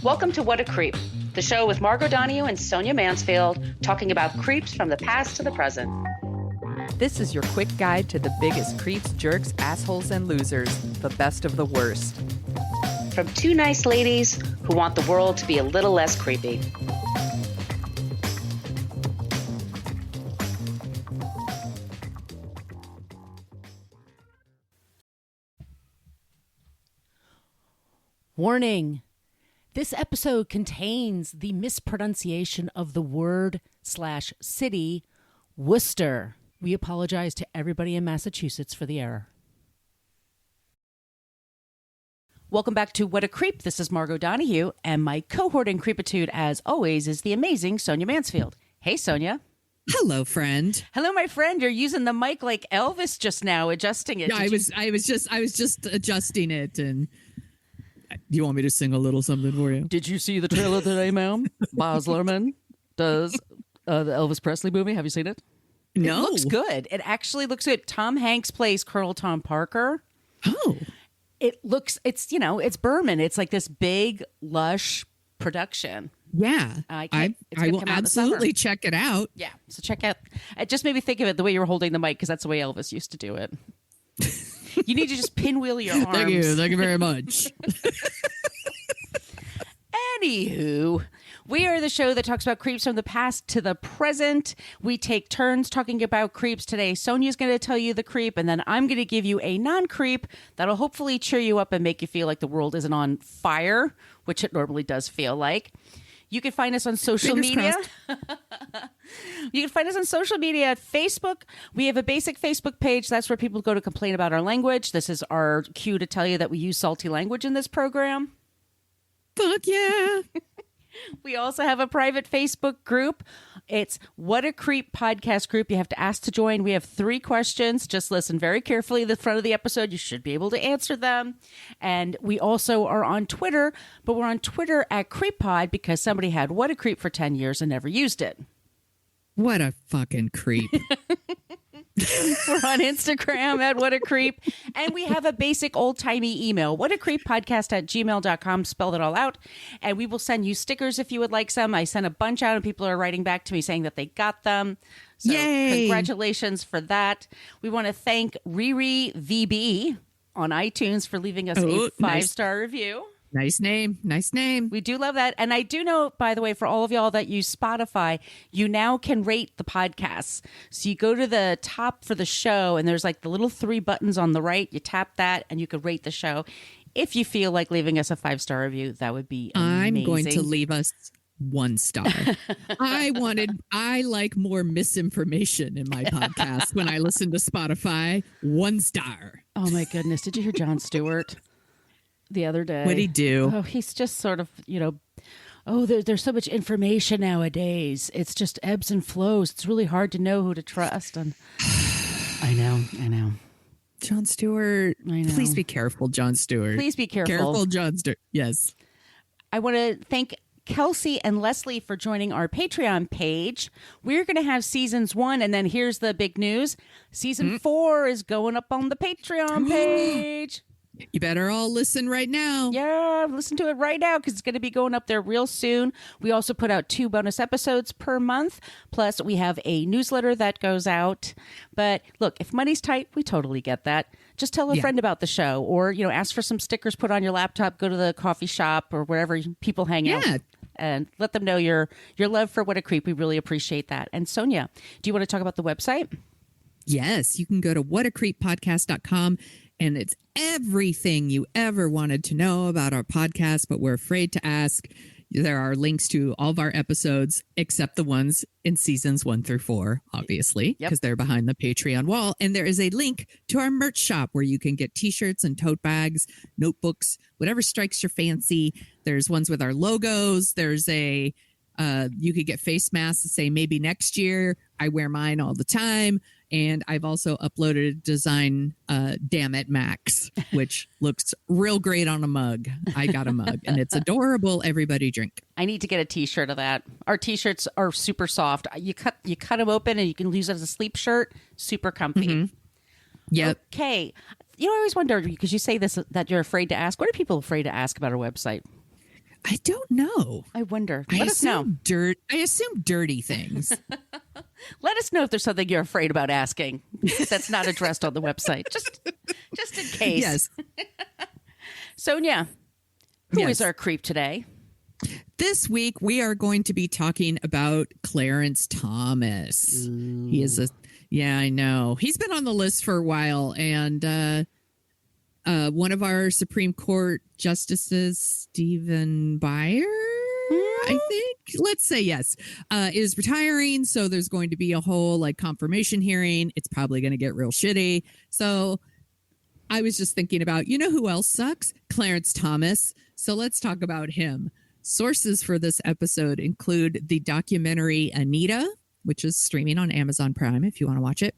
Welcome to What a Creep, the show with Margot Donoghue and Sonia Mansfield talking about creeps from the past to the present. This is your quick guide to the biggest creeps, jerks, assholes, and losers, the best of the worst. From two nice ladies who want the world to be a little less creepy. Warning. This episode contains the mispronunciation of the word/city, Worcester. We apologize to everybody in Massachusetts for the error. Welcome back to What a Creep. This is Margot Donoghue, and my cohort in creepitude, as always, is the amazing Sonia Mansfield. Hey, Sonia. Hello, friend. Hello, my friend. You're using the mic like Elvis just now, adjusting it. Yeah, I was just adjusting it. And do you want me to sing a little something for you? Did you see the trailer today, ma'am? Baz Luhrmann does the Elvis Presley movie. Have you seen it? No. It looks good. It actually looks good. Tom Hanks plays Colonel Tom Parker. Oh. It's Berman. It's like this big, lush production. Yeah. I will absolutely check it out. Yeah. So check out. It just made me think of it the way you were holding the mic, because that's the way Elvis used to do it. You need to just pinwheel your arms. Thank you very much. Anywho, we are the show that talks about creeps from the past to the present. We take turns talking about creeps. Today, Sonia's going to tell you the creep, and then I'm going to give you a non-creep that'll hopefully cheer you up and make you feel like the world isn't on fire, which it normally does feel like. You can find us on social media. You can find us on social media at Facebook. We have a basic Facebook page. That's where people go to complain about our language. This is our cue to tell you that we use salty language in this program. Fuck yeah. We also have a private Facebook group. It's What a Creep podcast group. You have to ask to join. We have 3 questions. Just listen very carefully at the front of the episode. You should be able to answer them. And we also are on Twitter, but we're on Twitter at CreepPod because somebody had What a Creep for 10 years and never used it. What a fucking creep. We're on Instagram at What a Creep. And we have a basic old-timey email, whatacreeppodcast@gmail.com. Spell it all out. And we will send you stickers if you would like some. I sent a bunch out and people are writing back to me saying that they got them. So Yay! Congratulations for that. We want to thank Riri VB on iTunes for leaving us a 5-star review. Nice name. Nice name. We do love that. And I do know, by the way, for all of y'all that use Spotify, you now can rate the podcasts. So you go to the top for the show and there's like the little 3 buttons on the right. You tap that and you can rate the show. If you feel like leaving us a 5-star review, that would be amazing. I'm going to leave us 1 star. I like more misinformation in my podcast when I listen to Spotify. 1 star. Oh my goodness. Did you hear Jon Stewart? The other day. What'd he do? Oh, he's just sort of, there's so much information nowadays. It's just ebbs and flows. It's really hard to know who to trust. And I know. Jon Stewart. I know. Please be careful, Jon Stewart. Please be careful. Careful, Jon Stewart. Yes. I want to thank Kelsey and Leslie for joining our Patreon page. We're going to have seasons 1, and then here's the big news. Season 4 is going up on the Patreon page. You better all listen right now. Yeah, listen to it right now because it's going to be going up there real soon. We also put out 2 bonus episodes per month. Plus, we have a newsletter that goes out. But look, if money's tight, we totally get that. Just tell a friend about the show or, ask for some stickers put on your laptop, go to the coffee shop or wherever people hang out. And let them know your love for What a Creep. We really appreciate that. And Sonia, do you want to talk about the website? Yes, you can go to whatacreeppodcast.com. And it's everything you ever wanted to know about our podcast, but we're afraid to ask. There are links to all of our episodes, except the ones in seasons 1 through 4, obviously, because they're behind the Patreon wall. And there is a link to our merch shop where you can get T-shirts and tote bags, notebooks, whatever strikes your fancy. There's ones with our logos. There's you could get face masks to say maybe next year. I wear mine all the time. And I've also uploaded a design, Damn It Max, which looks real great on a mug. I got a mug and it's adorable. Everybody drink. I need to get a T-shirt of that. Our T-shirts are super soft. You cut them open and you can use it as a sleep shirt. Super comfy. Mm-hmm. Yep. Okay. I always wonder, because you say this, that you're afraid to ask. What are people afraid to ask about our website? I don't know. I wonder. I Let us know. I assume dirty things. Let us know if there's something you're afraid about asking that's not addressed on the website. Just in case. Yes. Sonia, who Yes. is our creep today? This week, we are going to be talking about Clarence Thomas. He is I know. He's been on the list for a while. And one of our Supreme Court justices, Stephen Breyer, I think, let's say yes, is retiring. So there's going to be a whole confirmation hearing. It's probably going to get real shitty. So I was just thinking about, who else sucks? Clarence Thomas. So let's talk about him. Sources for this episode include the documentary Anita, which is streaming on Amazon Prime if you want to watch it.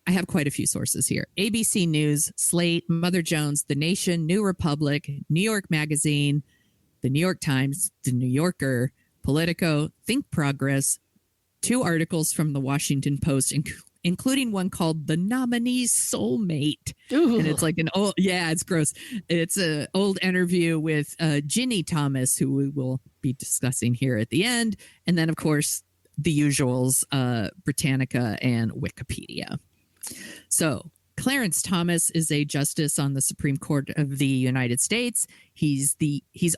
I have quite a few sources here. ABC News, Slate, Mother Jones, The Nation, New Republic, New York Magazine, The New York Times, The New Yorker, Politico, Think Progress, 2 articles from The Washington Post, including one called The Nominee Soulmate. Ooh. And it's it's gross. It's an old interview with Ginni Thomas, who we will be discussing here at the end. And then, of course, the usuals, Britannica and Wikipedia. So Clarence Thomas is a justice on the Supreme Court of the United States. He's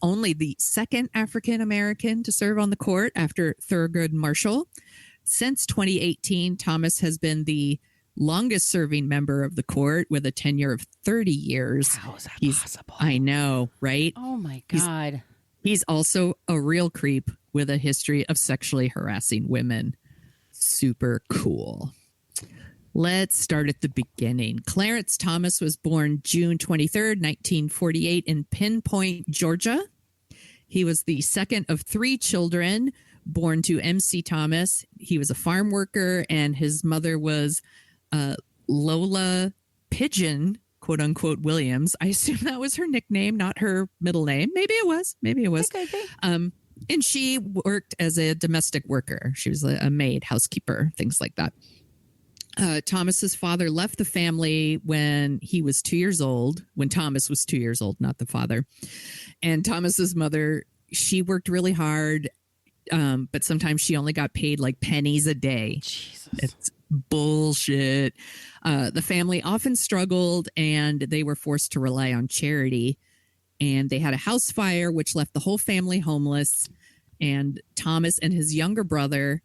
only the second African American to serve on the court after Thurgood Marshall. Since 2018, Thomas has been the longest serving member of the court with a tenure of 30 years. How is that possible? I know, right? Oh, my God. He's also a real creep with a history of sexually harassing women. Super cool. Let's start at the beginning. Clarence Thomas was born June 23rd, 1948 in Pinpoint, Georgia. He was the second of 3 children born to MC Thomas. He was a farm worker, and his mother was Lola Pigeon, quote unquote, Williams. I assume that was her nickname, not her middle name. Maybe it was. Okay. And she worked as a domestic worker. She was a maid, housekeeper, things like that. Thomas's father left the family when he was 2 years old, when Thomas was 2 years old, not the father. And Thomas's mother, she worked really hard, but sometimes she only got paid pennies a day. Jesus. It's bullshit. The family often struggled, and they were forced to rely on charity. And they had a house fire, which left the whole family homeless. And Thomas and his younger brother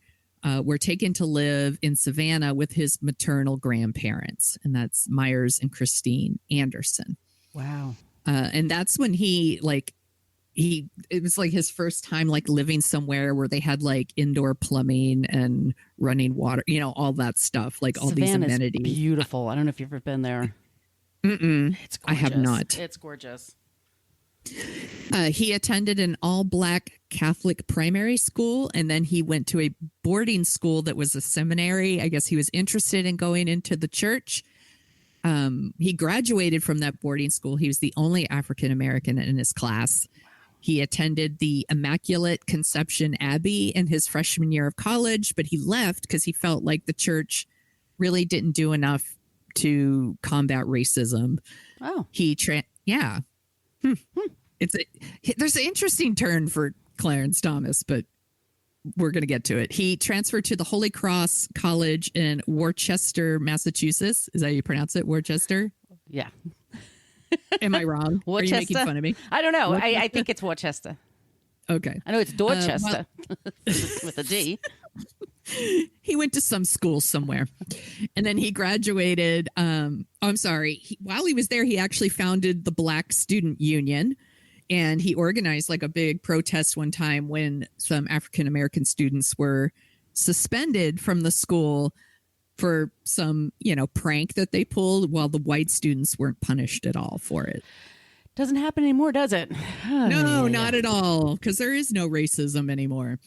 were taken to live in Savannah with his maternal grandparents. And that's Myers and Christine Anderson. Wow. And that's when it was his first time living somewhere where they had indoor plumbing and running water, all that stuff, all these amenities. Beautiful. I don't know if you've ever been there. Mm-mm. It's gorgeous. I have not. It's gorgeous. He attended an all-black Catholic primary school, and then he went to a boarding school that was a seminary. I guess he was interested in going into the church. He graduated from that boarding school. He was the only African American in his class. He attended the Immaculate Conception Abbey in his freshman year of college, but he left because he felt like the church really didn't do enough to combat racism. Oh. There's an interesting turn for Clarence Thomas, but we're going to get to it. He transferred to the Holy Cross College in Worcester, Massachusetts. Is that how you pronounce it? Worcester? Yeah. Am I wrong? Are you making fun of me? I don't know. I think it's Worcester. Okay. I know it's Dorchester with a D. He went to some school somewhere, and then he graduated. While he was there, he actually founded the Black Student Union, and he organized a big protest one time when some African-American students were suspended from the school for some, prank that they pulled, while the white students weren't punished at all for it. Doesn't happen anymore, does it? No, not at all, because there is no racism anymore.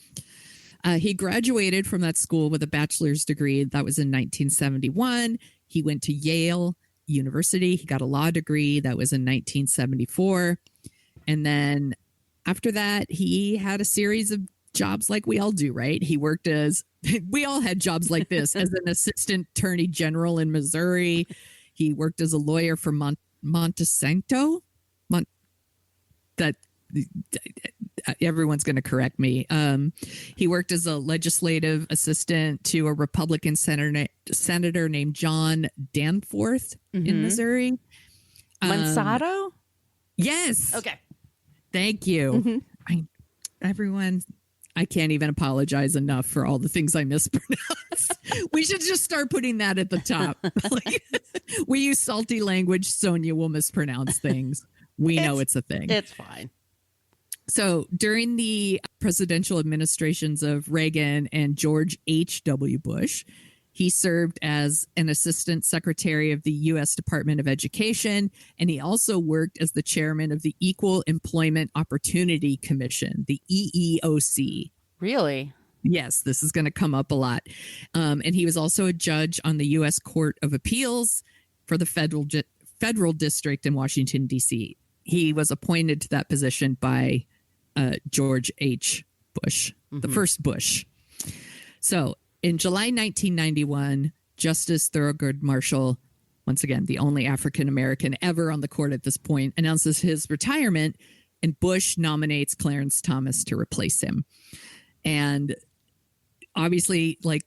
He graduated from that school with a bachelor's degree. That was in 1971. He went to Yale University. He got a law degree. That was in 1974. And then after that, he had a series of jobs like we all do, right? We all had jobs like this as an assistant attorney general in Missouri. He worked as a lawyer for Monsanto. everyone's going to correct me. He worked as a legislative assistant to a Republican senator named John Danforth in Missouri. Monsanto? Yes. Okay. Thank you. Everyone, I can't even apologize enough for all the things I mispronounce. We should just start putting that at the top. Like, we use salty language. Sonia will mispronounce things. We know it's a thing. It's fine. So during the presidential administrations of Reagan and George H.W. Bush, he served as an assistant secretary of the U.S. Department of Education, and he also worked as the chairman of the Equal Employment Opportunity Commission, the EEOC. Really? Yes, this is going to come up a lot. And he was also a judge on the U.S. Court of Appeals for the federal district in Washington, D.C. He was appointed to that position by George H. Bush, the first Bush. So in July 1991, Justice Thurgood Marshall, once again, the only African-American ever on the court at this point, announces his retirement, and Bush nominates Clarence Thomas to replace him. And obviously, like,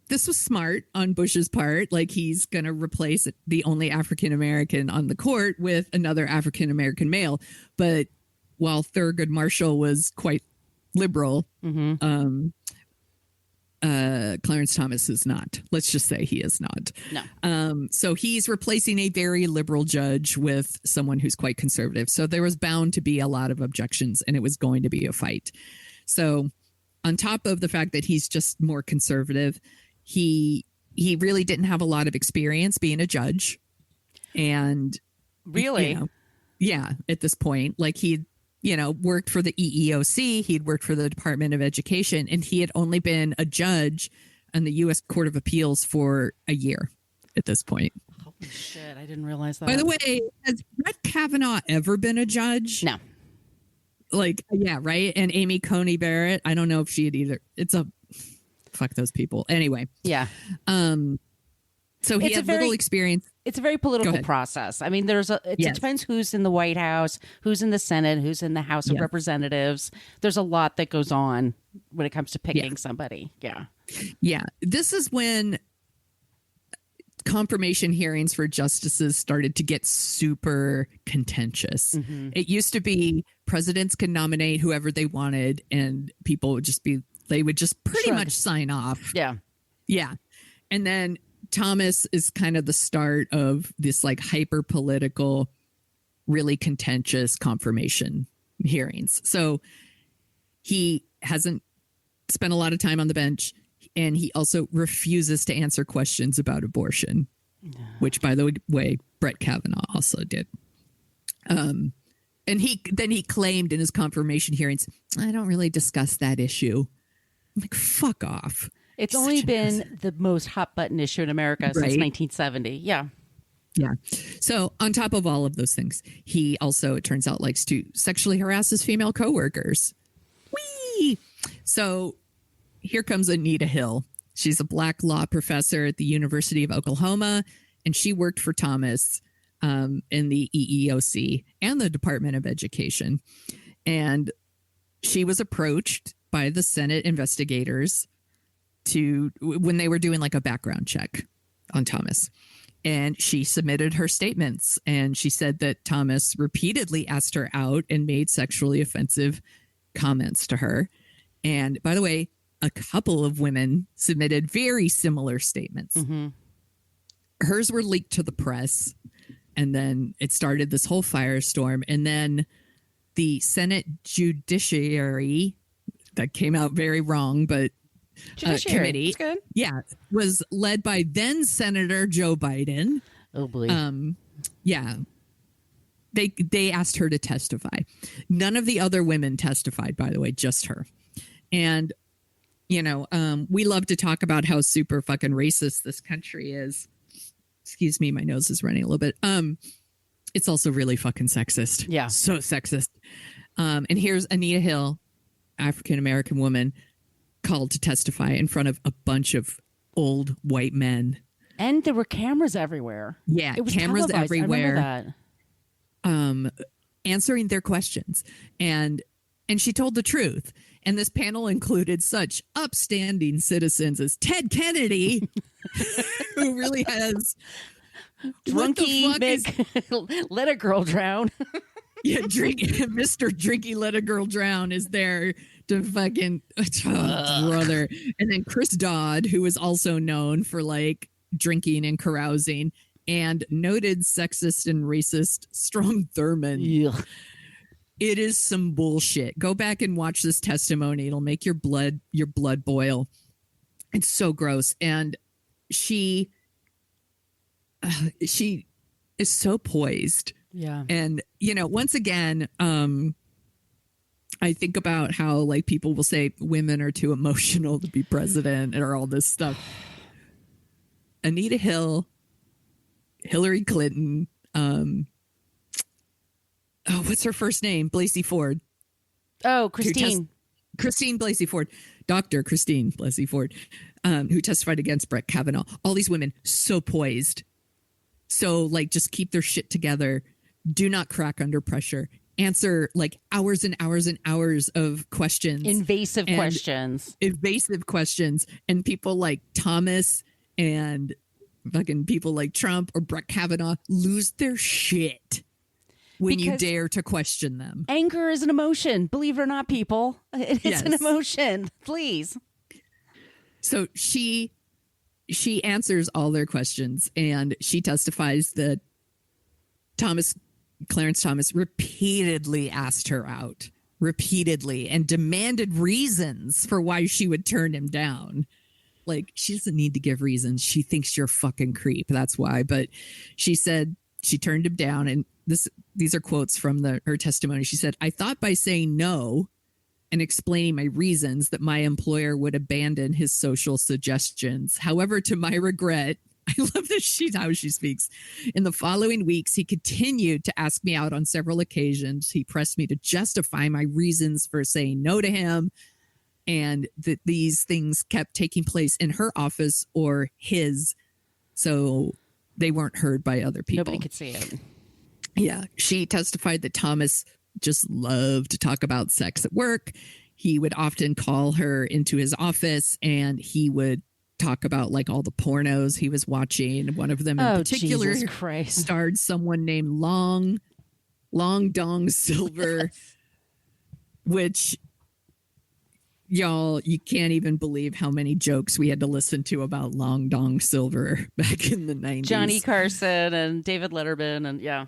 this was smart on Bush's part. Like, he's going to replace the only African-American on the court with another African-American male. But while Thurgood Marshall was quite liberal, Clarence Thomas is not. Let's just say he is not. No. So he's replacing a very liberal judge with someone who's quite conservative. So there was bound to be a lot of objections, and it was going to be a fight. So on top of the fact that he's just more conservative, he really didn't have a lot of experience being a judge. And really? Yeah, at this point, like he'd worked for the EEOC, he'd worked for the Department of Education, and he had only been a judge on the U.S. Court of Appeals for a year at this point. Holy shit, I didn't realize that. By the way, has Brett Kavanaugh ever been a judge? No. Like, yeah, right? And Amy Coney Barrett, I don't know if she had either. Fuck those people. Anyway. Yeah. So he had little experience. It's a very political process. I mean, it depends who's in the White House, who's in the Senate, who's in the House of Representatives. There's a lot that goes on when it comes to picking somebody. Yeah. Yeah. This is when confirmation hearings for justices started to get super contentious. It used to be presidents could nominate whoever they wanted, and people would just they would just pretty much sign off. Yeah. Yeah. And then Thomas is kind of the start of this like hyper political, really contentious confirmation hearings. So he hasn't spent a lot of time on the bench, and he also refuses to answer questions about abortion, which, by the way, Brett Kavanaugh also did. And he claimed in his confirmation hearings, I don't really discuss that issue. I'm like, fuck off. It's only been the most hot button issue in America since 1970. Yeah. Yeah. So on top of all of those things, he also, it turns out, likes to sexually harass his female coworkers. Whee! So here comes Anita Hill. She's a black law professor at the University of Oklahoma, and she worked for Thomas in the EEOC and the Department of Education. And she was approached by the Senate investigators when they were doing like a background check on Thomas. And she submitted her statements, and she said that Thomas repeatedly asked her out and made sexually offensive comments to her. And by the way, a couple of women submitted very similar statements. Hers were leaked to the press, and then it started this whole firestorm. And then the Senate Judiciary, that came out very wrong, but committee, was led by then Senator Joe Biden. Oh boy. Yeah. They asked her to testify. None of the other women testified, by the way, just her. And we love to talk about how super fucking racist this country is. Excuse me, my nose is running a little bit. It's also really fucking sexist. Yeah. So sexist. And here's Anita Hill, African-American woman, called to testify in front of a bunch of old white men. And there were cameras everywhere. Yeah, it was cameras everywhere. I remember that. Answering their questions. And And she told the truth. And this panel included such upstanding citizens as Ted Kennedy, who really has Drunky Mick, let a girl drown. Yeah, Mr. Drinky Let a Girl Drown is there to fucking brother. And then Chris Dodd, who is also known for like drinking and carousing, and noted sexist and racist Strom Thurmond. It is some bullshit. Go back and watch this testimony. It'll make your blood boil. It's so gross. And she is so poised. Yeah. And, you know, once again, I think about how like people will say women are too emotional to be president or all this stuff. Anita Hill, Hillary Clinton, what's her first name? Blasey Ford. Oh, Christine. Christine Blasey Ford. Dr. Christine Blasey Ford, who testified against Brett Kavanaugh. All these women so poised. So like just keep their shit together. Do not crack under pressure. Answer like hours and hours and hours of questions. Invasive questions. And people like Thomas and fucking people like Trump or Brett Kavanaugh lose their shit when you dare to question them. Anger is an emotion. Believe it or not, people. It's an emotion. Please. So she answers all their questions, and she testifies that Clarence Thomas repeatedly asked her out, and demanded reasons for why she would turn him down. Like, she doesn't need to give reasons. She thinks you're a fucking creep. That's why. But she said she turned him down. And these are quotes from her testimony. She said, "I thought by saying no and explaining my reasons that my employer would abandon his social suggestions. However, to my regret," I love how she speaks. "In the following weeks, he continued to ask me out on several occasions. He pressed me to justify my reasons for saying no to him, and that these things kept taking place in her office or his, so they weren't heard by other people." Nobody could see it. Yeah. She testified that Thomas just loved to talk about sex at work. He would often call her into his office, and he would talk about like all the pornos he was watching. One of them in particular starred someone named Long Dong Silver, which, y'all, you can't even believe how many jokes we had to listen to about Long Dong Silver back in the 90s. Johnny Carson and David Letterman, and yeah.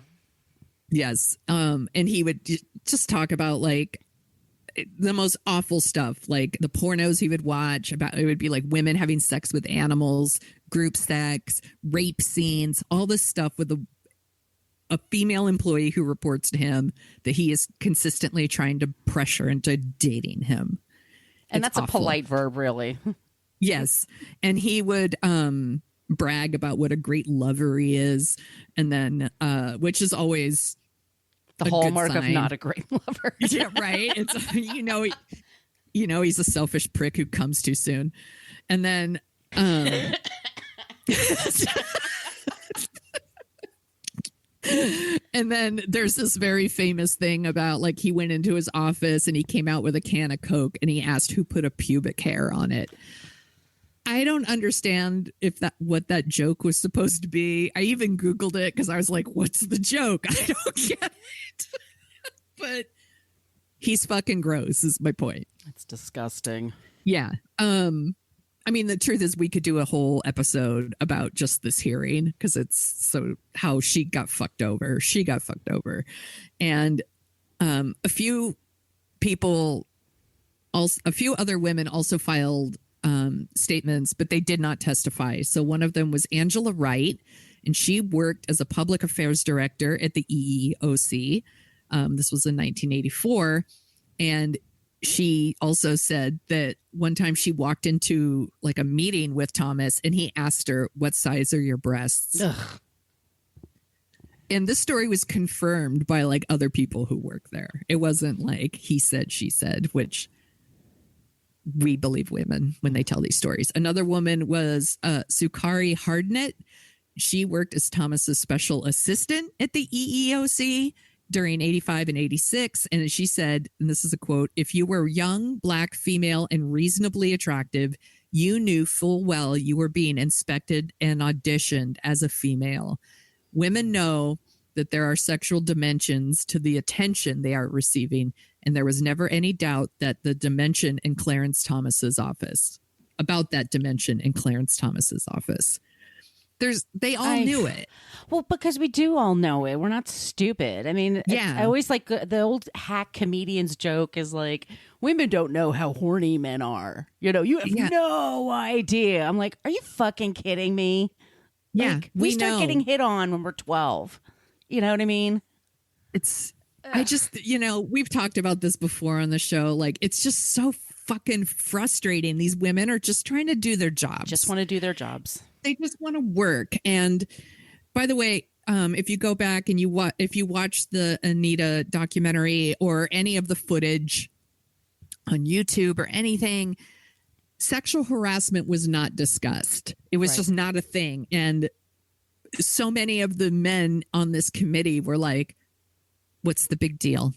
Yes. And he would just talk about like the most awful stuff, like the pornos he would watch about. It would be like women having sex with animals, group sex, rape scenes, all this stuff with a female employee who reports to him that he is consistently trying to pressure into dating him. And that's awful. A polite verb, really. Yes. And he would brag about what a great lover he is. And then, which is always the hallmark of not a great lover. Yeah, right. It's, he's a selfish prick who comes too soon. And then, and then there's this very famous thing about like he went into his office and he came out with a can of Coke and he asked who put a pubic hair on it. I don't understand what that joke was supposed to be. I even Googled it because I was like, what's the joke? I don't get it. But he's fucking gross is my point. It's disgusting. Yeah. I mean, the truth is we could do a whole episode about just this hearing because it's so how she got fucked over. She got fucked over. And a few other women also filed statements, but they did not testify. So one of them was Angela Wright, and she worked as a public affairs director at the EEOC. This was in 1984. And she also said that one time she walked into like a meeting with Thomas and he asked her, "What size are your breasts?" Ugh. And this story was confirmed by like other people who work there. It wasn't like he said, she said, which we believe women when they tell these stories. Another woman was Sukari Hardnett. She worked as Thomas's special assistant at the EEOC. during 85 and 86. And she said, and this is a quote, "If you were young, black, female, and reasonably attractive, you knew full well you were being inspected and auditioned as a female. Women know that there are sexual dimensions to the attention they are receiving, and there was never any doubt that the dimension in Clarence Thomas's office, about that dimension in Clarence Thomas's office." They all knew it. Well, because we do all know it. We're not stupid. I mean, Yeah. I always like the old hack comedian's joke is like, women don't know how horny men are. You know, you have no idea. I'm like, are you fucking kidding me? Yeah, Like, we start getting hit on when we're 12. You know what I mean? I just, we've talked about this before on the show. Like, it's just so fucking frustrating. These women are just trying to do their jobs. Just want to do their jobs. They just want to work. And by the way, if you go back and if you watch the Anita documentary or any of the footage on YouTube or anything, sexual harassment was not discussed. It was just not a thing. And so many of the men on this committee were like, what's the big deal?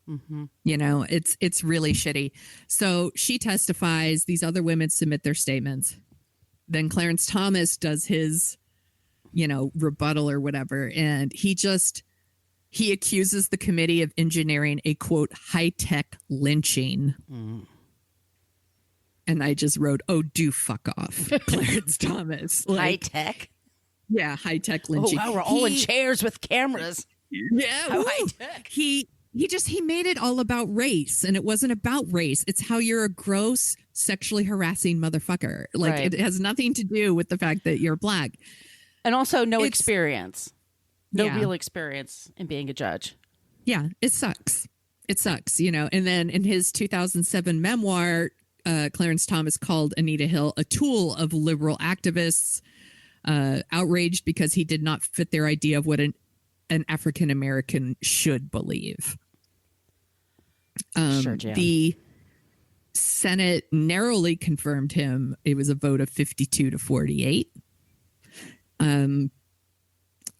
Mm-hmm. It's really shitty. So she testifies. These other women submit their statements. Then Clarence Thomas does his, rebuttal or whatever. And he accuses the committee of engineering a, quote, high-tech lynching. Mm. And I just wrote, oh, do fuck off, Clarence Thomas. Like, high-tech? Yeah, high-tech lynching. Oh, wow, we're all in chairs with cameras. Yeah. How high-tech. He made it all about race, and it wasn't about race. It's how you're a gross, sexually harassing motherfucker. Like, it has nothing to do with the fact that you're black. And also no experience. No real experience in being a judge. Yeah, it sucks. It sucks, And then in his 2007 memoir, Clarence Thomas called Anita Hill a tool of liberal activists, outraged because he did not fit their idea of what an African American should believe. Sure, Jim. The Senate narrowly confirmed him. It was a vote of 52 to 48.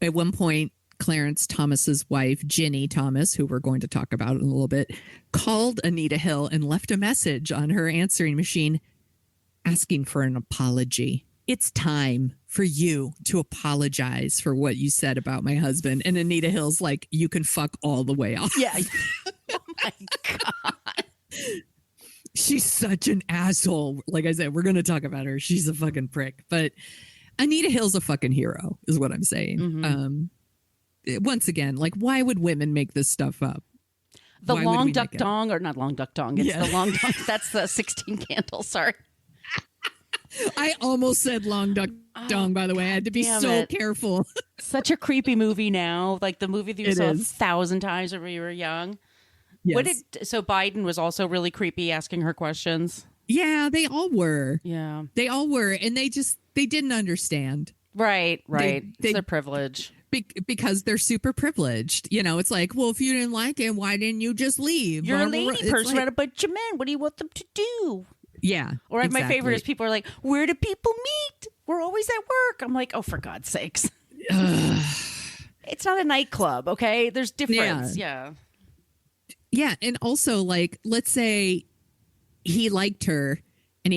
At one point, Clarence Thomas's wife, Ginni Thomas, who we're going to talk about in a little bit, called Anita Hill and left a message on her answering machine asking for an apology. It's time for you to apologize for what you said about my husband. And Anita Hill's like, you can fuck all the way off. Yeah. Oh my God. She's such an asshole. Like I said, we're going to talk about her. She's a fucking prick. But Anita Hill's a fucking hero, is what I'm saying. Mm-hmm. Once again, like, why would women make this stuff up? The long duck dong, or not long duck dong. It's the long dong. That's the 16 candles. Sorry. I almost said long duck dong, by the way. I had to be so careful. Such a creepy movie now. Like the movie that you saw 1,000 times when we were young. Yes. So Biden was also really creepy asking her questions. Yeah, they all were. Yeah. They all were. And they didn't understand. Right. It's their privilege. Because they're super privileged. It's like, well, if you didn't like it, why didn't you just leave? You're a lady person, right? A bunch of men. What do you want them to do? Yeah. Or my favorite is people are like, where do people meet? We're always at work. I'm like, oh, for God's sakes. It's not a nightclub, okay? There's difference. Yeah. Yeah. And also, like, let's say he liked her and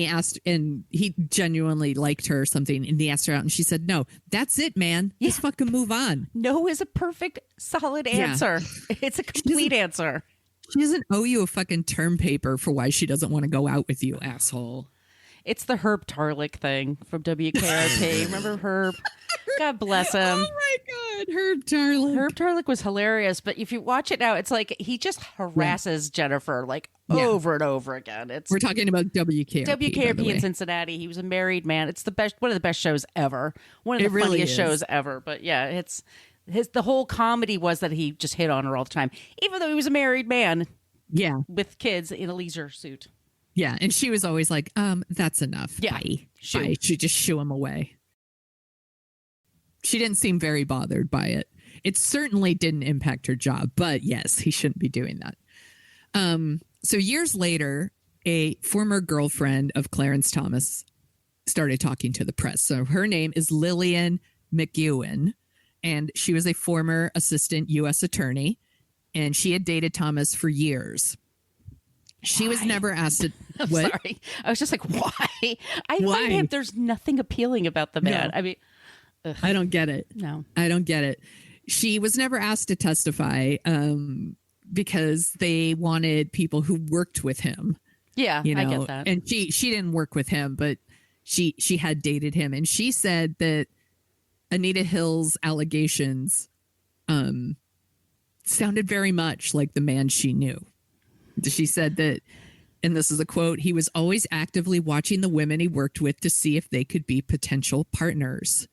he genuinely liked her or something, and he asked her out and she said, no, that's it, man. Yeah. Just fucking move on. No is a perfect, solid answer. Yeah. It's a complete answer. She doesn't owe you a fucking term paper for why she doesn't want to go out with you, asshole. It's the Herb Tarlick thing from WKRP. Remember Herb? God bless him. Oh my God, Herb Tarlick. Herb Tarlick was hilarious, but if you watch it now, it's like he just harasses Jennifer over and over again. We're talking about WKRP. WKRP in Cincinnati. He was a married man. It's one of the best shows ever. One of the funniest shows ever. But yeah, it's the whole comedy was that he just hit on her all the time, even though he was a married man. Yeah, with kids in a leisure suit. Yeah, and she was always like, that's enough. Yeah. Bye. Bye. She just shoo him away. She didn't seem very bothered by it. It certainly didn't impact her job, but yes, he shouldn't be doing that. So years later, a former girlfriend of Clarence Thomas started talking to the press. So her name is Lillian McEwen, and she was a former assistant U.S. attorney. and she had dated Thomas for years. She was never asked to. I'm what? sorry. I was just like, why? I Why? find him, there's nothing appealing about the man. No. I mean, I don't get it. no. I don't get it. She was never asked to testify because they wanted people who worked with him. Yeah, You know, I get that. and she didn't work with him, but she had dated him, and she said that Anita Hill's allegations sounded very much like the man she knew. She said that, and this is a quote, he was always actively watching the women he worked with to see if they could be potential partners.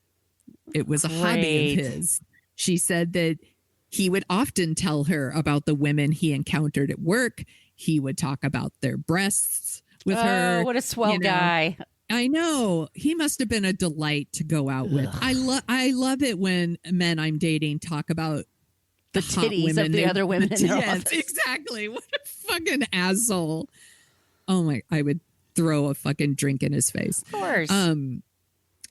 It was a hobby of his. She said that he would often tell her about the women he encountered at work. He would talk about their breasts with her. What a swell guy. I know. He must have been a delight to go out with. I love it when men I'm dating talk about The hot titties women of the other women in their Yes, office. exactly. What a fucking asshole. Oh my, I would throw a fucking drink in his face. Of course.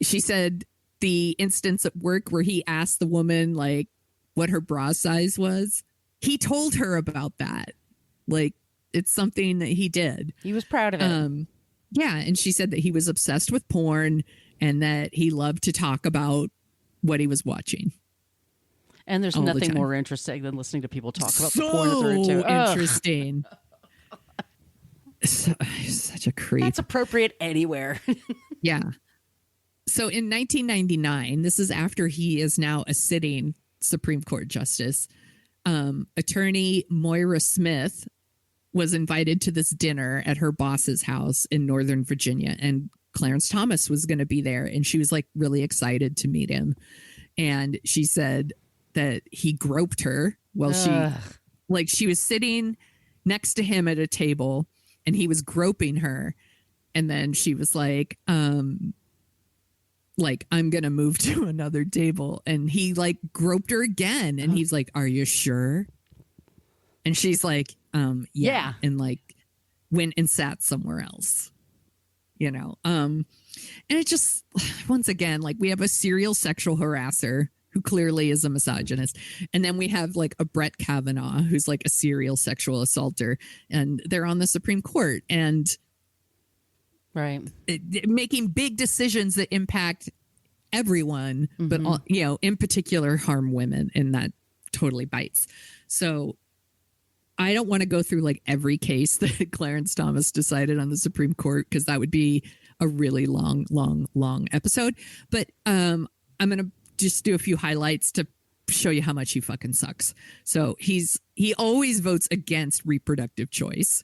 She said the instance at work where he asked the woman like what her bra size was, he told her about that. Like, it's something that he did. He was proud of it. Yeah, and she said that he was obsessed with porn and that he loved to talk about what he was watching. And there's all the nothing time. more interesting than listening to people talk about the So porn that they're into. Ugh. interesting. Such a creep. That's appropriate anywhere. Yeah. So in 1999, this is after he is now a sitting Supreme Court justice, attorney Moira Smith was invited to this dinner at her boss's house in Northern Virginia, and Clarence Thomas was going to be there, and she was like really excited to meet him. And she said that he groped her while she was sitting next to him at a table, and he was groping her. And then she was like, I'm going to move to another table. And he like groped her again. And he's like, are you sure? And she's like, yeah. And like went and sat somewhere else, you know? And it just, once again, like we have a serial sexual harasser who clearly is a misogynist. And then we have like a Brett Kavanaugh, who's like a serial sexual assaulter, and they're on the Supreme Court. And Right. Making big decisions that impact everyone, but all, you know, in particular harm women, and that totally bites. So I don't want to go through like every case that Clarence Thomas decided on the Supreme Court, because that would be a really long episode. But I'm going to just do a few highlights to show you how much he fucking sucks. So he always votes against reproductive choice.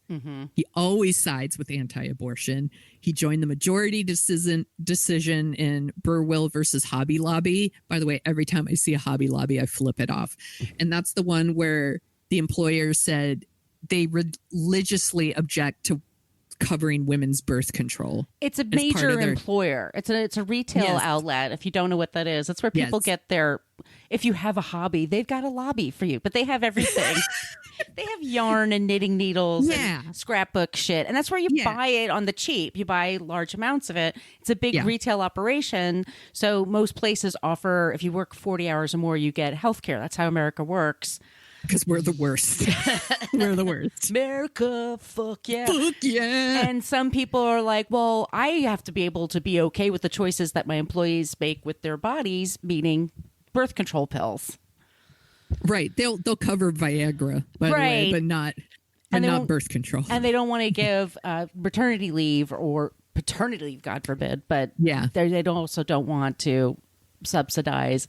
He always sides with anti-abortion. He joined the majority decision in Burwell versus Hobby Lobby. By the way, every time I see a Hobby Lobby, I flip it off. And that's the one where the employer said they religiously object to covering women's birth control. It's a major employer. It's a retail outlet. If you don't know what that is, that's where people get their, if you have a hobby, they've got a lobby for you, but they have everything. They have yarn and knitting needles and scrapbook shit. And that's where you buy it on the cheap. You buy large amounts of it. It's a big retail operation. So most places offer, if you work 40 hours or more, you get healthcare. That's how America works. Because we're the worst. We're the worst. America, fuck yeah. Fuck yeah. And some people are like, well, I have to be able to be okay with the choices that my employees make with their bodies, meaning birth control pills. Right. They'll cover Viagra, by the way, but not birth control. And they don't want to give maternity leave or paternity leave, God forbid. But they also don't want to subsidize.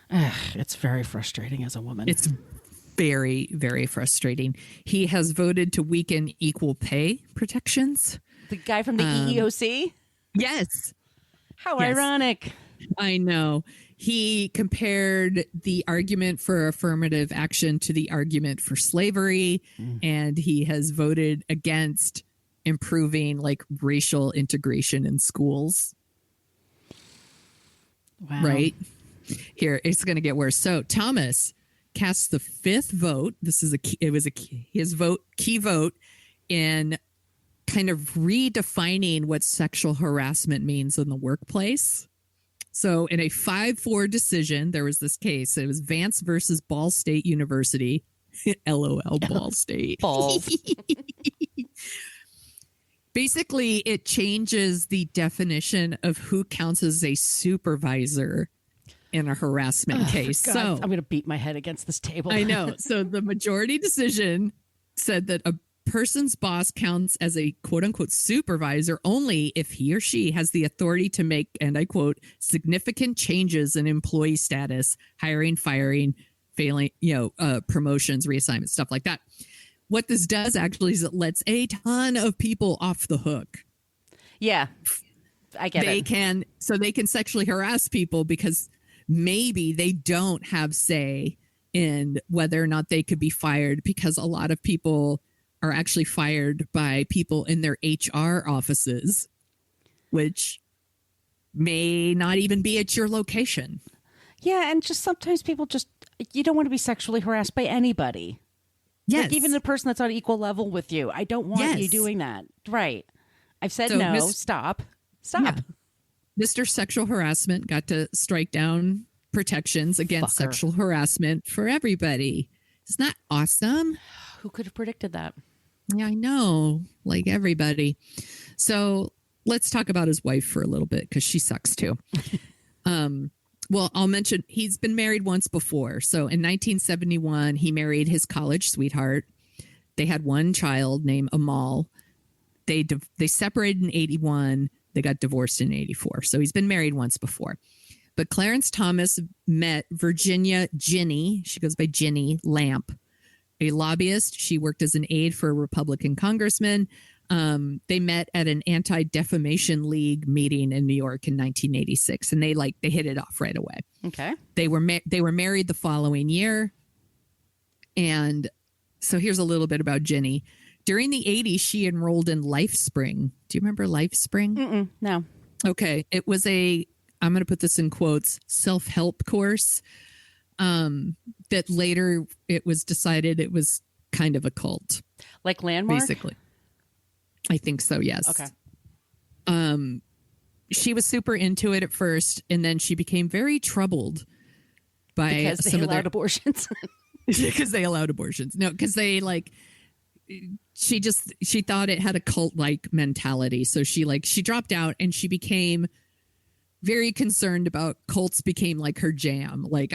It's very frustrating as a woman. It's very, very frustrating. He has voted to weaken equal pay protections. The guy from the EEOC? Yes. How ironic. I know. He compared the argument for affirmative action to the argument for slavery, and he has voted against improving like racial integration in schools. Wow. Right? Here, it's going to get worse. So Thomas cast the fifth vote. This is his key vote in kind of redefining what sexual harassment means in the workplace. So in a 5-4 decision, there was this case. It was Vance versus Ball State University. LOL, Ball State. Balls. Basically, it changes the definition of who counts as a supervisor in a harassment case. God, So I'm going to beat my head against this table. I know. So the majority decision said that a person's boss counts as a quote unquote supervisor only if he or she has the authority to make, and I quote, significant changes in employee status, hiring, firing, failing, promotions, reassignments, stuff like that. What this does actually is it lets a ton of people off the hook. Yeah, I get it. They can sexually harass people because maybe they don't have say in whether or not they could be fired, because a lot of people are actually fired by people in their HR offices, which may not even be at your location. Yeah, and just sometimes people you don't want to be sexually harassed by anybody. Yes. Like even the person that's on equal level with you. I don't want you doing that. Right. I've said So no. Stop. Yeah. Mr. Sexual Harassment got to strike down protections against sexual harassment for everybody. Isn't that awesome? Who could have predicted that? Yeah, I know. Like everybody. So let's talk about his wife for a little bit because she sucks too. Well, I'll mention he's been married once before. So in 1971, he married his college sweetheart. They had one child named Amal. They separated in 81. They got divorced in 84. So he's been married once before. But Clarence Thomas met Virginia Ginni. She goes by Ginni Lamp, a lobbyist. She worked as an aide for a Republican congressman. They met at an anti-defamation league meeting in New York in 1986, and they hit it off right away. Okay. They were married the following year. And so here's a little bit about Ginni. During the 80s, she enrolled in LifeSpring. Do you remember LifeSpring? No. Okay. It was I'm going to put this in quotes, self-help course that later it was decided it was kind of a cult. Like Landmark? Basically. I think so, yes. Okay. She was super into it at first, and then she became very troubled by because they allowed abortions. Because they allowed abortions. No, because they she thought it had a cult-like mentality. So she dropped out, and she became very concerned about cults. Became like her jam. Like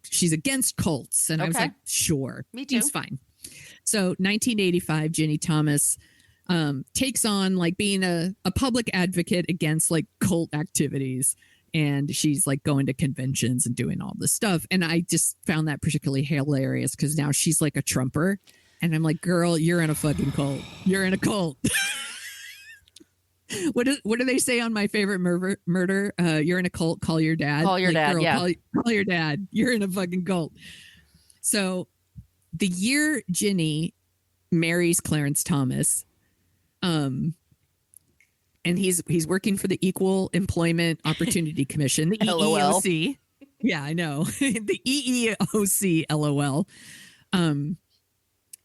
she's against cults, and I was like, sure, me too. Seems fine. So 1985, Ginni Thomas takes on being a public advocate against cult activities. And she's going to conventions and doing all this stuff. And I just found that particularly hilarious because now she's a Trumper. And I'm like, girl, you're in a fucking cult. You're in a cult. What do they say on My Favorite Murder? You're in a cult. Call your dad. Call your dad. Girl, yeah. Call your dad. You're in a fucking cult. So the year Ginni marries Clarence Thomas, and he's working for the Equal Employment Opportunity Commission, the EEOC. Yeah, I know. The EEOC, LOL.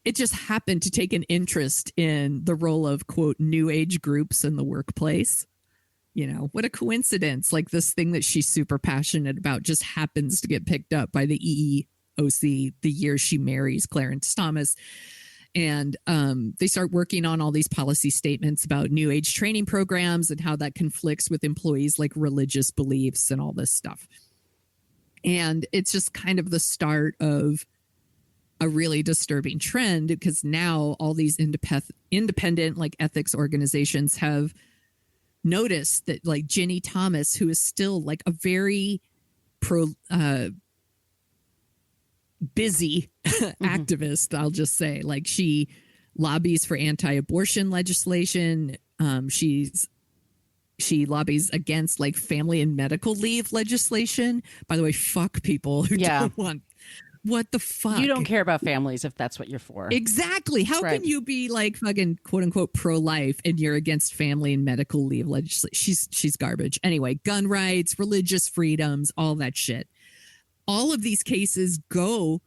It just happened to take an interest in the role of, quote, new age groups in the workplace. What a coincidence. This thing that she's super passionate about just happens to get picked up by the EEOC the year she marries Clarence Thomas. And they start working on all these policy statements about new age training programs and how that conflicts with employees' religious beliefs and all this stuff. And it's just kind of the start of a really disturbing trend because now all these independent ethics organizations have noticed that Ginni Thomas, who is still a very busy activist, I'll just say, she lobbies for anti-abortion legislation. She lobbies against family and medical leave legislation. By the way, fuck people who don't want. What the fuck? You don't care about families if that's what you're for. Exactly. How can you be fucking quote unquote pro-life and you're against family and medical leave legislation? She's garbage. Anyway, gun rights, religious freedoms, all that shit. All of these cases go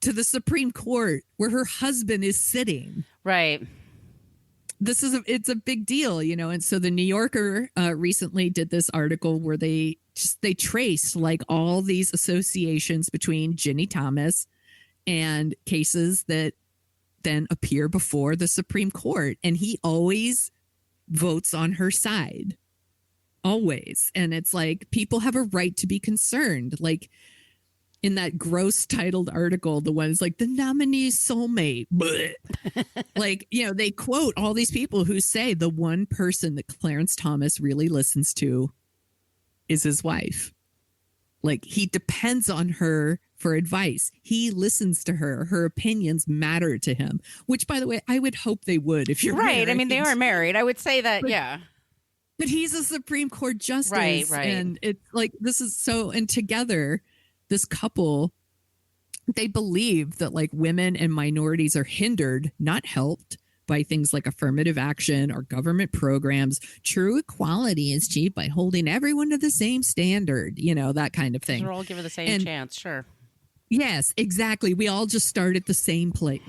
to the Supreme Court where her husband is sitting. Right. It's a big deal, And so the New Yorker recently did this article where they traced all these associations between Ginni Thomas and cases that then appear before the Supreme Court. And he always votes on her side. Always. And it's like, people have a right to be concerned. Like in that gross titled article, the one is like, the nominee soulmate. Like, you know, they quote all these people who say the one person that Clarence Thomas really listens to is his wife. Like, he depends on her for advice. He listens to her. Her opinions matter to him, which, by the way, I would hope they would if you're right. married. I mean, they are married. I would say that, yeah. But he's a Supreme Court justice. Right. And it's like, this is so, and together, this couple, they believe that like women and minorities are hindered, not helped, by things like affirmative action or government programs. True equality is achieved by holding everyone to the same standard, you know, that kind of thing. We're all given the same chance, sure. Yes, exactly. We all just start at the same place.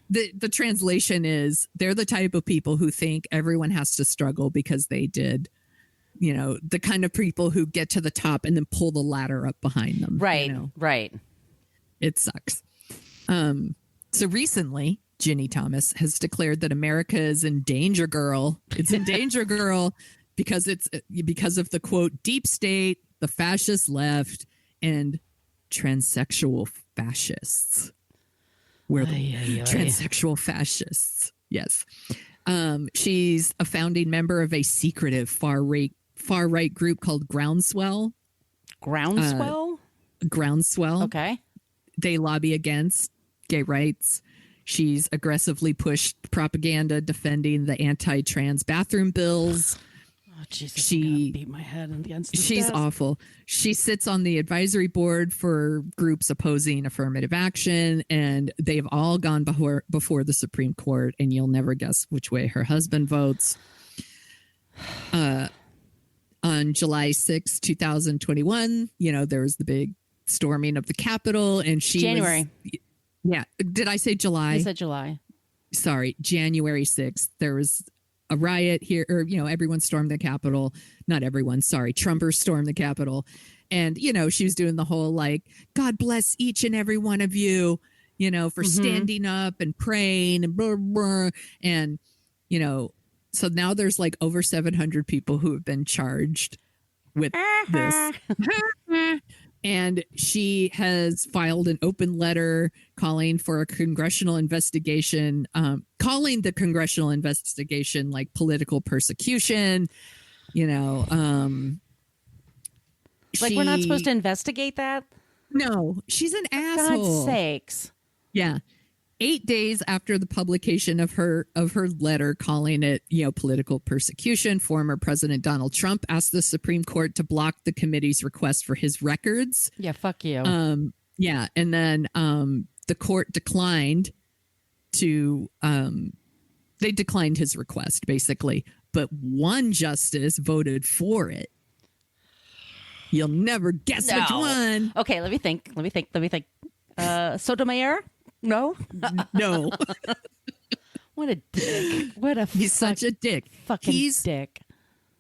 The translation is they're the type of people who think everyone has to struggle because they did, you know, the kind of people who get to the top and then pull the ladder up behind them. Right, you know? right. It sucks. So recently, Ginni Thomas has declared that America is in danger, girl. It's in danger, girl, because of the quote, deep state, the fascist left, and transsexual fascists. We're the transsexual fascists. Yes. She's a founding member of a secretive far right group called Groundswell. Groundswell? Groundswell. Okay. They lobby against gay rights. She's aggressively pushed propaganda defending the anti-trans bathroom bills. Oh, Jesus, I'm gonna beat my head against this She's desk. awful. She sits on the advisory board for groups opposing affirmative action, and they've all gone before the Supreme Court, and you'll never guess which way her husband votes. On July 6, 2021, you know, there was the big storming of the Capitol, and January. Yeah. Did I say July? I said July. Sorry, January 6th. There was a riot here, or, you know, everyone stormed the Capitol. Not everyone, sorry. Trumpers stormed the Capitol. And, you know, she was doing the whole like, God bless each and every one of you, you know, for standing up and praying and blah, blah. And, you know, so now there's like over 700 people who have been charged with this. And she has filed an open letter calling for a congressional investigation, calling the congressional investigation like political persecution, you know. Like, we're not supposed to investigate that? No, she's an For asshole. God's sakes. Yeah. 8 days after the publication of her letter calling it, you know, political persecution, former President Donald Trump asked the Supreme Court to block the committee's request for his records. Yeah, fuck you. Yeah, and then the court declined to they declined his request basically, but one justice voted for it. You'll never guess which one. Okay, let me think. Sotomayor? No? No. What a dick. What a He's such a dick. Fucking dick.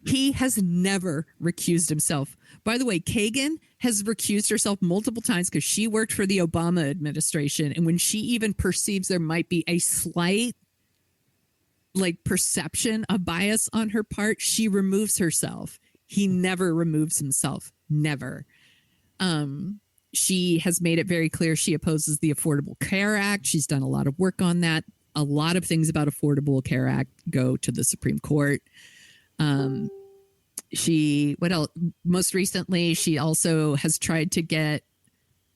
He has never recused himself. By the way, Kagan has recused herself multiple times because she worked for the Obama administration. And when she even perceives there might be a slight like perception of bias on her part, she removes herself. He never removes himself. Never. She has made it very clear she opposes the Affordable Care Act. She's done a lot of work on that. A lot of things about Affordable Care Act go to the Supreme Court. What else? Most recently, she also has tried to get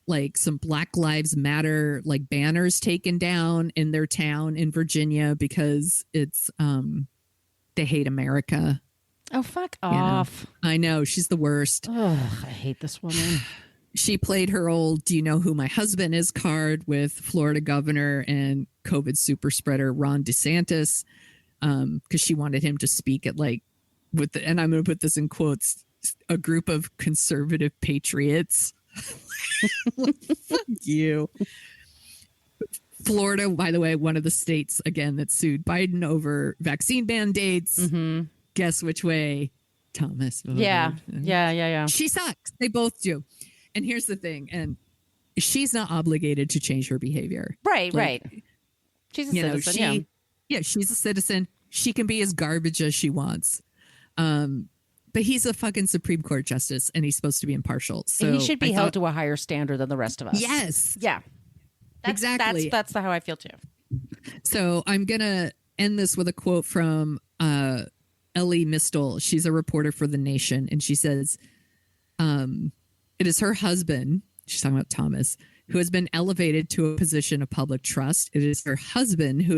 like some Black Lives Matter like banners taken down in their town in Virginia because it's they hate America. Oh, fuck off. I know. She's the worst. Ugh, I hate this woman. She played her old "Do you know who my husband is" card with Florida governor and COVID super spreader Ron DeSantis because she wanted him to speak at like and I'm going to put this in quotes, a group of conservative patriots. Fuck you. Florida, by the way, one of the states again that sued Biden over vaccine mandates. Mm-hmm. Guess which way Thomas voted. Yeah. She She sucks. They both do. And here's the thing, and she's not obligated to change her behavior. Right, Like, right. She's a citizen, she's a citizen. She can be as garbage as she wants. But he's a fucking Supreme Court justice, and he's supposed to be impartial. So he should be held to a higher standard than the rest of us. Yes. Yeah. Exactly. That's how I feel too. So I'm going to end this with a quote from Ellie Mistel. She's a reporter for The Nation, and she says, it is her husband, she's talking about Thomas, who has been elevated to a position of public trust. It is her husband who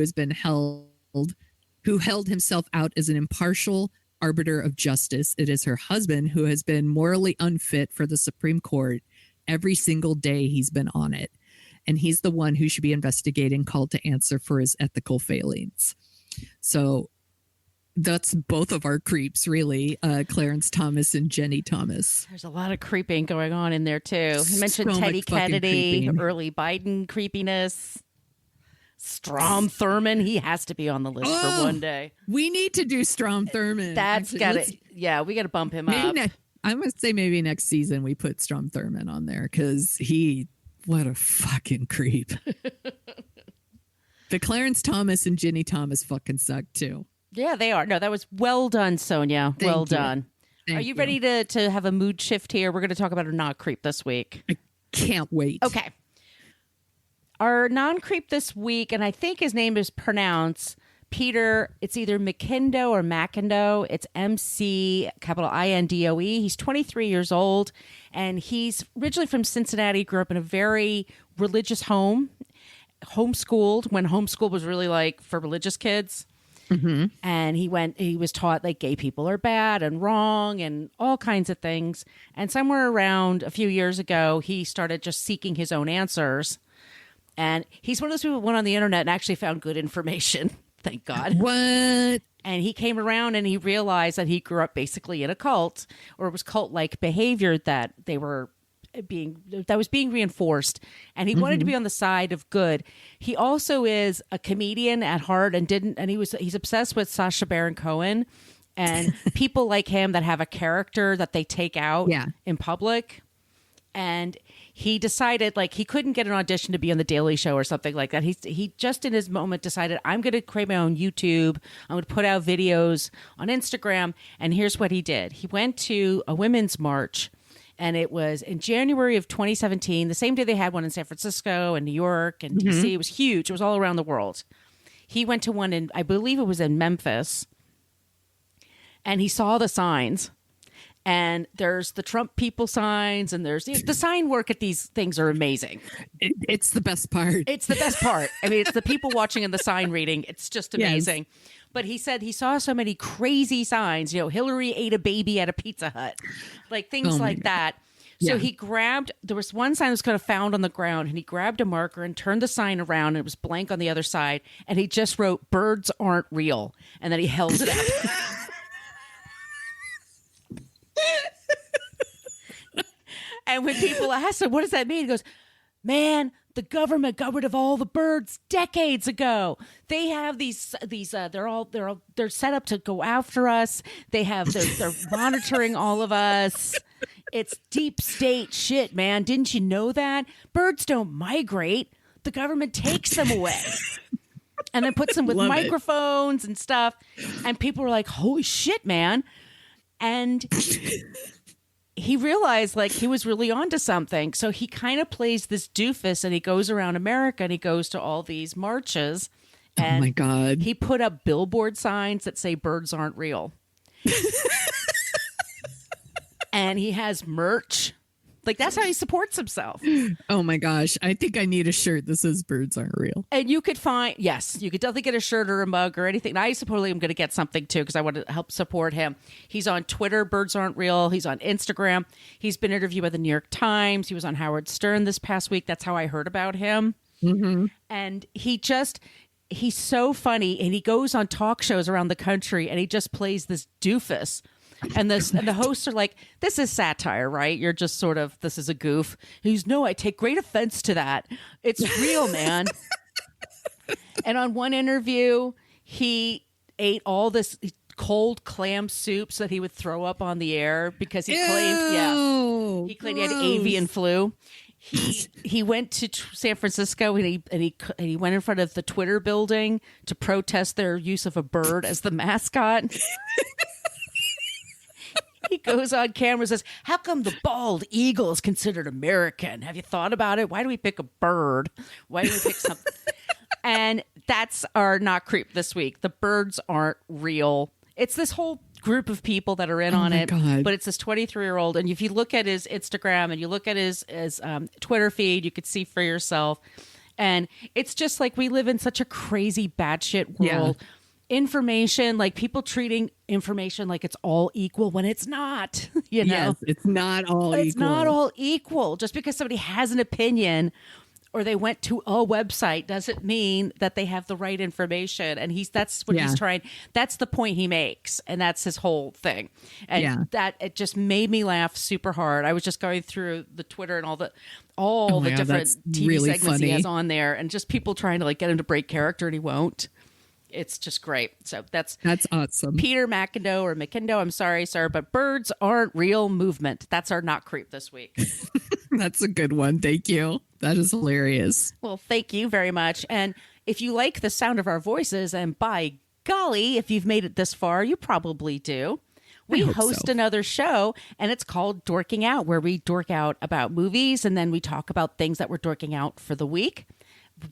held himself out as an impartial arbiter of justice. It is her husband who has been morally unfit for the Supreme Court every single day he's been on it. And he's the one who should be investigated and called to answer for his ethical failings. So that's both of our creeps, really, Clarence Thomas and Ginni Thomas. There's a lot of creeping going on in there, too. He mentioned So Teddy much fucking Kennedy, creeping. early Biden creepiness. Strom Thurmond, he has to be on the list for one day. We need to do Strom Thurmond. That's Actually, got let's- to, yeah, we got to bump him up. I must say maybe next season we put Strom Thurmond on there because what a fucking creep. The Clarence Thomas and Ginni Thomas fucking suck too. Yeah, they are. No, that was well done, Sonia. Well Thank you. done. Thank Are you ready to have a mood shift here? We're going to talk about a not creep this week. Can't wait. Okay. Our non-creep this week, and I think his name is pronounced Peter, it's either McIndoe or Macindo. It's MC, capital Indoe. He's 23 years old, and he's originally from Cincinnati, grew up in a very religious home, homeschooled when homeschool was really like for religious kids. And he was taught like gay people are bad and wrong and all kinds of things. And somewhere around a few years ago, he started just seeking his own answers. And he's one of those people who went on the internet and actually found good information. Thank God. What? And he came around and he realized that he grew up basically in a cult, or it was cult-like behavior that was being reinforced. And he wanted to be on the side of good. He also is a comedian at heart he's obsessed with Sacha Baron Cohen and people like him that have a character that they take out in public. And he decided like he couldn't get an audition to be on The Daily Show or something like that. He just in his moment decided, I'm going to create my own YouTube. I'm going to put out videos on Instagram. And here's what he did. He went to a women's march, and it was in January of 2017, the same day they had one in San Francisco and New York and DC. It was huge. It was all around the world. He went to one in, I believe it was in Memphis, and he saw the signs. And there's the Trump people signs, and there's the sign work at these things are amazing. It's the best part. It's the best part. I mean, it's the people watching and the sign reading. It's just amazing. Yes. But he said he saw so many crazy signs, Hillary ate a baby at a Pizza Hut, like things like that. So he there was one sign that was kind of found on the ground, and he grabbed a marker and turned the sign around, and it was blank on the other side. And he just wrote, "Birds aren't real." And then he held it up. And when people asked him, what does that mean? He goes, man, the government got rid of all the birds decades ago. They have these they're set up to go after us. They're monitoring all of us. It's deep state shit, man. Didn't you know that? Birds don't migrate. The government takes them away. And then puts them with microphones and stuff. And people were like, holy shit, man. And he realized like he was really onto something. So he kind of plays this doofus, and he goes around America and he goes to all these marches. And oh my God. He put up billboard signs that say birds aren't real. And he has merch. Like, that's how he supports himself. Oh my gosh. I think I need a shirt that says birds aren't real. And you could you could definitely get a shirt or a mug or anything. And I supposedly am going to get something too, because I want to help support him. He's on Twitter, Birds Aren't Real. He's on Instagram. He's been interviewed by the New York Times. He was on Howard Stern this past week. That's how I heard about him. And he's so funny. And he goes on talk shows around the country, and he just plays this doofus. And the hosts are like, this is satire, right? You're just sort of, this is a goof. He's, no, I take great offense to that. It's real, man. And on one interview, he ate all this cold clam soup so that he would throw up on the air because he claimed, he claimed he had avian flu. he went to San Francisco and he went in front of the Twitter building to protest their use of a bird as the mascot. He goes on camera and says, "How come the bald eagle is considered American? Have you thought about it? Why do we pick a bird? Why do we pick something?" And that's our not creep this week. The birds aren't real. It's this whole group of people that are in on it. God. But it's this 23-year-old. And if you look at his Instagram and you look at his Twitter feed, you could see for yourself. And it's just like we live in such a crazy batshit world. Yeah. Information, like people treating information like it's all equal when it's not. You know, Yes, it's not all equal. it's not all equal. Just because somebody has an opinion or they went to a website doesn't mean that they have the right information. And that's what Yeah. he's trying. That's the point he makes, and that's his whole thing. And Yeah. that it just made me laugh super hard. I was just going through the Twitter and all the Oh my God, different that's TV really segments he funny. has on there, and just people trying to like get him to break character, and he won't. It's just great. So that's awesome. Peter McIndoe or McIndoe. I'm sorry, sir, but birds aren't real movement. That's our not creep this week. That's a good one. Thank you. That is hilarious. Well, thank you very much. And if you like the sound of our voices, and by golly, if you've made it this far, you probably do. We hope host so. another show, and it's called Dorking Out, where we dork out about movies, and then we talk about things that we're dorking out for the week.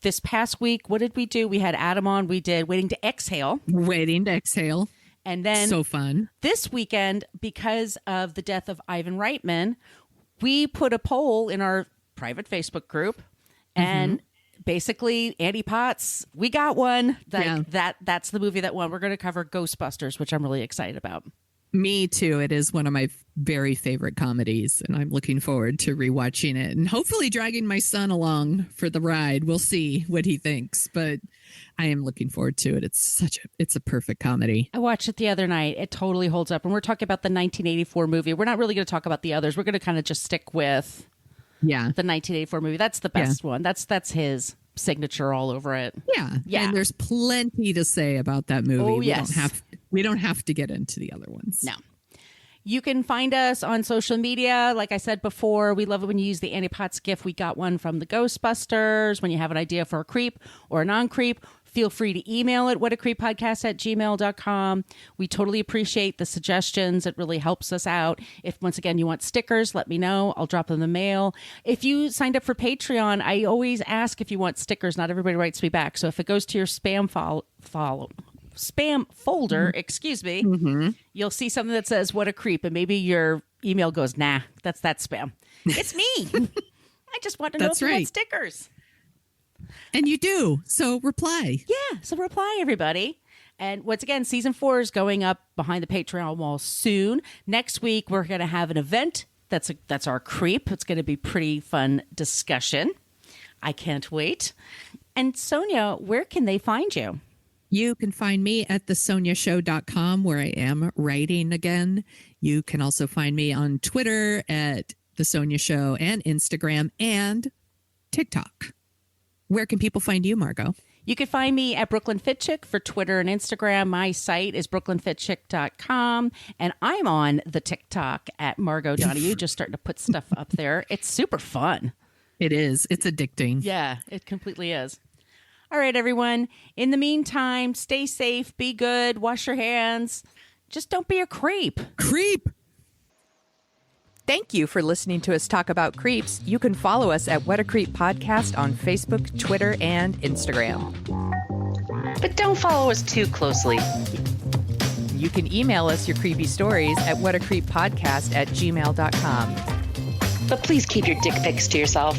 This past week, what did we do? We had Adam on. We did Waiting to Exhale. Waiting to exhale. And then So fun. this weekend, because of the death of Ivan Reitman, we put a poll in our private Facebook group, and basically, Andy Potts, we got one. That's the movie that won. We're going to cover Ghostbusters, which I'm really excited about. Me too. It is one of my very favorite comedies, and I'm looking forward to rewatching it and hopefully dragging my son along for the ride. We'll see what he thinks, but I am looking forward to it. It's a perfect comedy. I watched it the other night. It totally holds up. And we're talking about the 1984 movie. We're not really going to talk about the others. We're going to kind of just stick with Yeah. the 1984 movie. That's the best one. That's his signature all over it. Yeah. Yeah. And there's plenty to say about that movie. Oh, yes. We don't have to get into the other ones. No. You can find us on social media. Like I said before, we love it when you use the Annie Potts GIF. We got one from the Ghostbusters. When you have an idea for a creep or a non-creep, feel free to email it, whatacreeppodcast@gmail.com. We totally appreciate the suggestions. It really helps us out. If, once again, you want stickers, let me know. I'll drop them in the mail. If you signed up for Patreon, I always ask if you want stickers. Not everybody writes me back. So if it goes to your spam folder, excuse me, you'll see something that says "What a Creep," and maybe your email goes, "Nah, that's spam." It's me. I just want to know if you want stickers. And you do. So reply. Yeah, so reply, everybody. And once again, season 4 is going up behind the Patreon wall soon. Next week, we're going to have an event. That's our creep. It's going to be pretty fun discussion. I can't wait. And Sonia, where can they find you? You can find me at thesoniashow.com, where I am writing again. You can also find me on Twitter at The Sonia Show and Instagram and TikTok. Where can people find you, Margot? You can find me at Brooklyn Fit Chick for Twitter and Instagram. My site is brooklynfitchick.com. And I'm on the TikTok at Margot Donahue, just starting to put stuff up there. It's super fun. It is. It's addicting. Yeah, it completely is. All right, everyone. In the meantime, stay safe, be good, wash your hands. Just don't be a creep. Creep. Thank you for listening to us talk about creeps. You can follow us at What a Creep Podcast on Facebook, Twitter, and Instagram. But don't follow us too closely. You can email us your creepy stories at whatacreeppodcast@gmail.com. But please keep your dick pics to yourself.